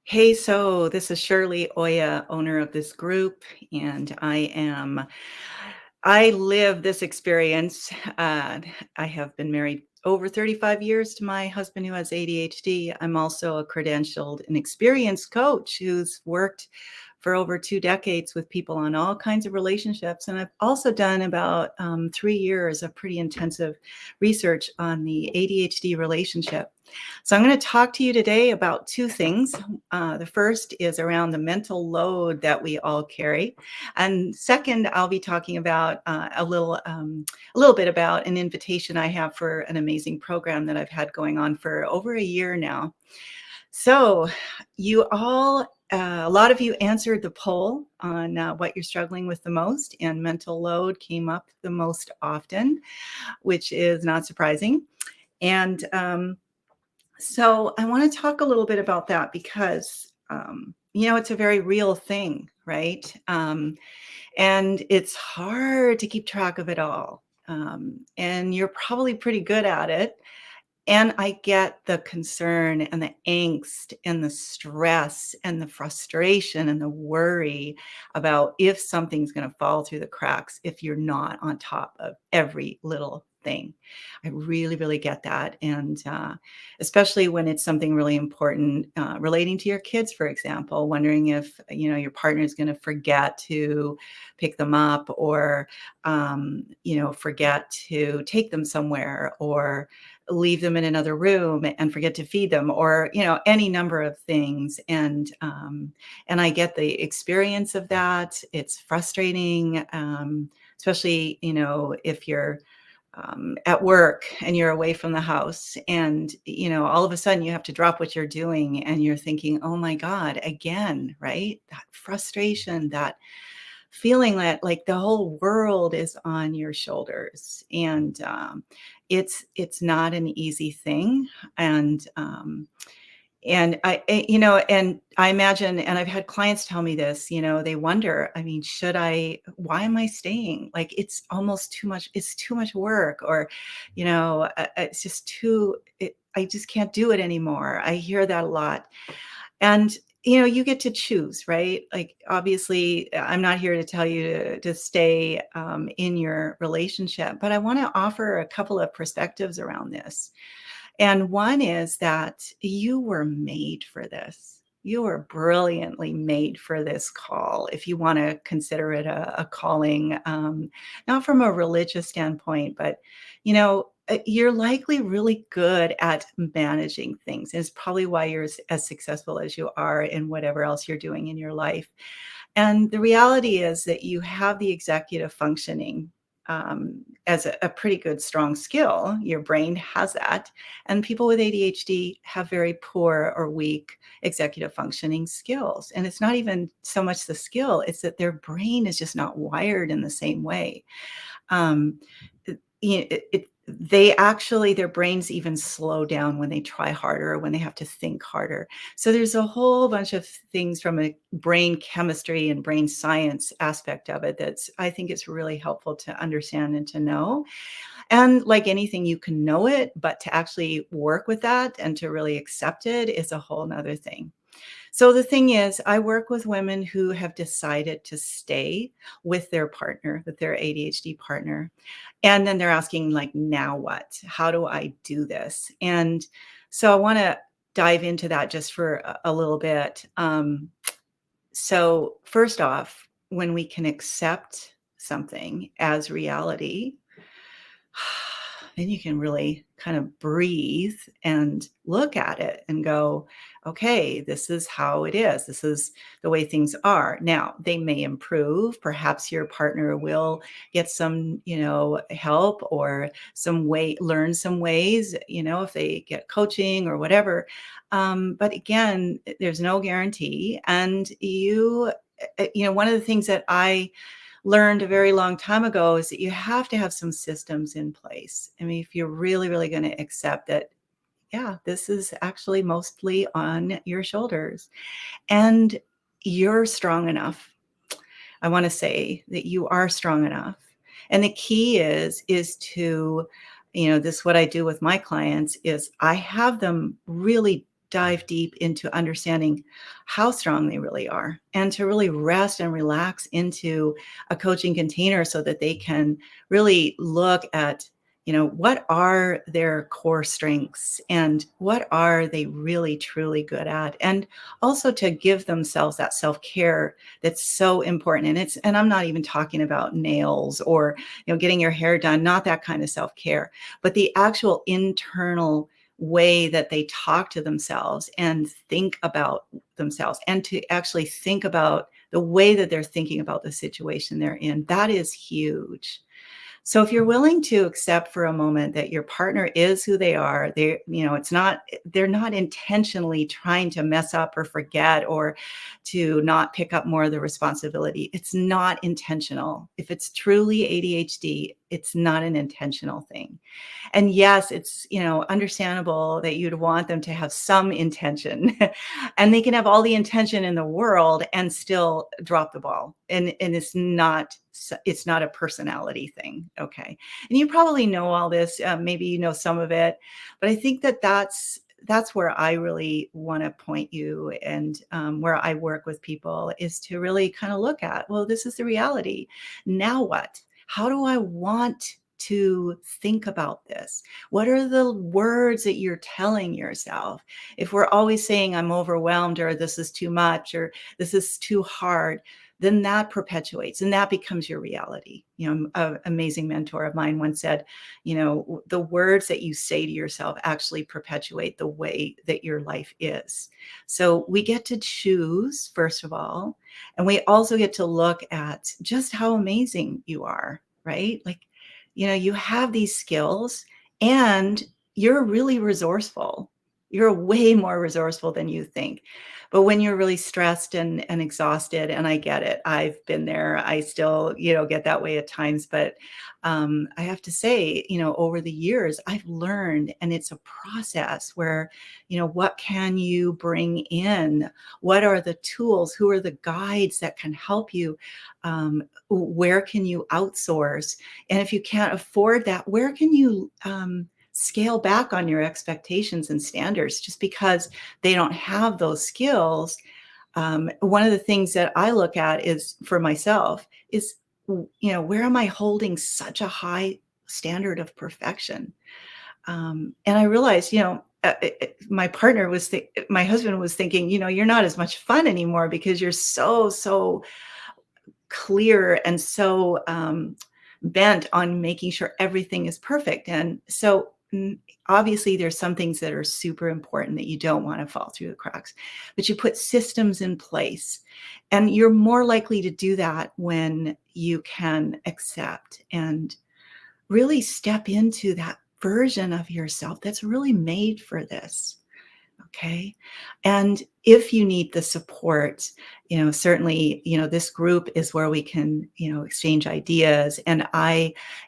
Hey, so this is Shirley Oya, owner of this group, and I live this experience. I have been married over 35 years to my husband who has ADHD. I'm also a credentialed and experienced coach who's worked for over 2 decades with people on all kinds of relationships. And I've also done about 3 years of pretty intensive research on the ADHD relationship. So I'm going to talk to you today about two things. The first is around the mental load that we all carry, and second, I'll be talking about a little bit about an invitation I have for an amazing program that I've had going on for over a year now. So, a lot of you answered the poll on what you're struggling with the most, and mental load came up the most often, which is not surprising. And so I want to talk a little bit about that because, it's a very real thing, right? And it's hard to keep track of it all. And you're probably pretty good at it. And I get the concern and the angst and the stress and the frustration and the worry about if something's going to fall through the cracks if you're not on top of every little thing. I really, really get that. And especially when it's something really important relating to your kids, for example, wondering if, your partner is going to forget to pick them up or, forget to take them somewhere or leave them in another room and forget to feed them or any number of things and I get the experience of that. It's frustrating, especially if you're at work and you're away from the house and all of a sudden you have to drop what you're doing and you're thinking, oh my god, again, right? That frustration, that feeling that like the whole world is on your shoulders, and it's not an easy thing. And I imagine, and I've had clients tell me this, they wonder, I mean, why am I staying? Like, it's almost too much. It's too much work, or, it's just I just can't do it anymore. I hear that a lot. And, you get to choose, right? Like, obviously, I'm not here to tell you to stay in your relationship, but I want to offer a couple of perspectives around this. And one is that you were made for this. You were brilliantly made for this call, if you want to consider it a calling, not from a religious standpoint, but you're likely really good at managing things. It's probably why you're as successful as you are in whatever else you're doing in your life. And the reality is that you have the executive functioning as a pretty good, strong skill. Your brain has that. And people with ADHD have very poor or weak executive functioning skills. And it's not even so much the skill, it's that their brain is just not wired in the same way. Um, they actually, their brains even slow down when they try harder or when they have to think harder. So there's a whole bunch of things from a brain chemistry and brain science aspect of it that's, I think, it's really helpful to understand and to know. And like anything, you can know it, but to actually work with that and to really accept it is a whole nother thing. So the thing is, I work with women who have decided to stay with their partner, with their ADHD partner. And then they're asking, like, now what? How do I do this? And so I want to dive into that just for a little bit. So, first off, when we can accept something as reality, then you can really kind of breathe and look at it and go, okay, this is how it is. This is the way things are. Now, they may improve. Perhaps your partner will get some, help or learn some ways, if they get coaching or whatever. But again, there's no guarantee. And one of the things that I learned a very long time ago is that you have to have some systems in place. I mean, if you're really, really going to accept that, yeah, this is actually mostly on your shoulders and you're strong enough. I want to say that you are strong enough. And the key is to, this, what I do with my clients is I have them really dive deep into understanding how strong they really are and to really rest and relax into a coaching container so that they can really look at, what are their core strengths and what are they really truly good at, and also to give themselves that self-care that's so important. And I'm not even talking about nails or, getting your hair done, not that kind of self-care, but the actual internal way that they talk to themselves and think about themselves, and to actually think about the way that they're thinking about the situation they're in. That is huge. So if you're willing to accept for a moment that your partner is who they are, they're not intentionally trying to mess up or forget or to not pick up more of the responsibility. It's not intentional. If it's truly ADHD, it's not an intentional thing. And yes, it's, understandable that you'd want them to have some intention and they can have all the intention in the world and still drop the ball. And it's not a personality thing. Okay. And you probably know all this. Maybe you know some of it, but I think that's where I really want to point you, and where I work with people is to really kind of look at, well, this is the reality. Now what? How do I want to think about this? What are the words that you're telling yourself? If we're always saying, I'm overwhelmed, or this is too much, or this is too hard, then that perpetuates and that becomes your reality. An amazing mentor of mine once said, the words that you say to yourself actually perpetuate the way that your life is. So we get to choose, first of all, and we also get to look at just how amazing you are, right? Like, you have these skills and you're really resourceful. You're way more resourceful than you think. But when you're really stressed and exhausted, and I get it, I've been there. I still, get that way at times. But I have to say, over the years, I've learned, and it's a process where, what can you bring in? What are the tools? Who are the guides that can help you? Where can you outsource? And if you can't afford that, where can you scale back on your expectations and standards just because they don't have those skills? One of the things that I look at is for myself is, where am I holding such a high standard of perfection? And I realized, my husband was thinking, you're not as much fun anymore because you're so clear and so bent on making sure everything is perfect. And so obviously there's some things that are super important that you don't want to fall through the cracks, but you put systems in place, and you're more likely to do that when you can accept and really step into that version of yourself that's really made for this. Okay. And if you need the support, certainly, this group is where we can, exchange ideas. And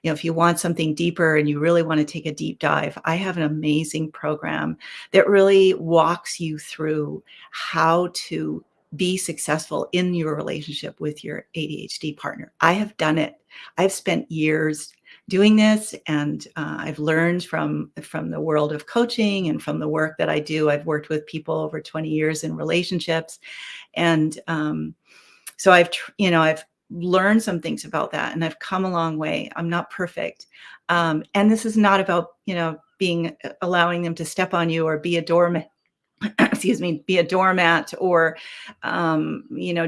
if you want something deeper and you really want to take a deep dive, I have an amazing program that really walks you through how to be successful in your relationship with your ADHD partner. I have done it. I've spent years doing this, and I've learned from the world of coaching and from the work that I do. I've worked with people over 20 years in relationships, and so I've learned some things about that, and I've come a long way. I'm not perfect, and this is not about being allowing them to step on you or be a doormat. Excuse me, be a doormat, or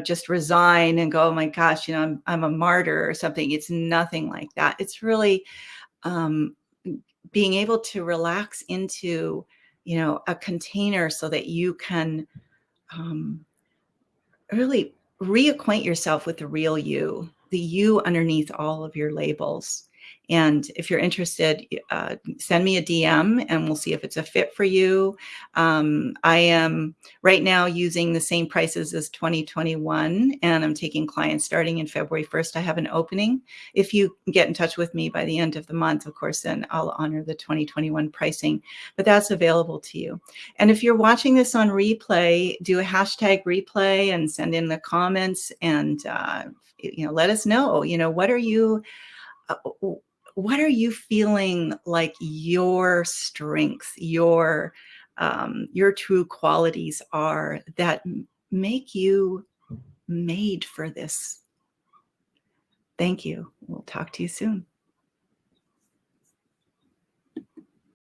just resign and go, oh my gosh, I'm a martyr or something. It's nothing like that. It's really um, being able to relax into a container so that you can um, really reacquaint yourself with the real you, the you underneath all of your labels. And if you're interested, send me a DM and we'll see if it's a fit for you. I am right now using the same prices as 2021, and I'm taking clients starting in February 1st. I have an opening. If you get in touch with me by the end of the month, of course, then I'll honor the 2021 pricing, but that's available to you. And if you're watching this on replay, do a hashtag replay and send in the comments, and let us know, uh, what are you feeling like your strength, your your true qualities are that make you made for this. Thank you. We'll talk to you soon.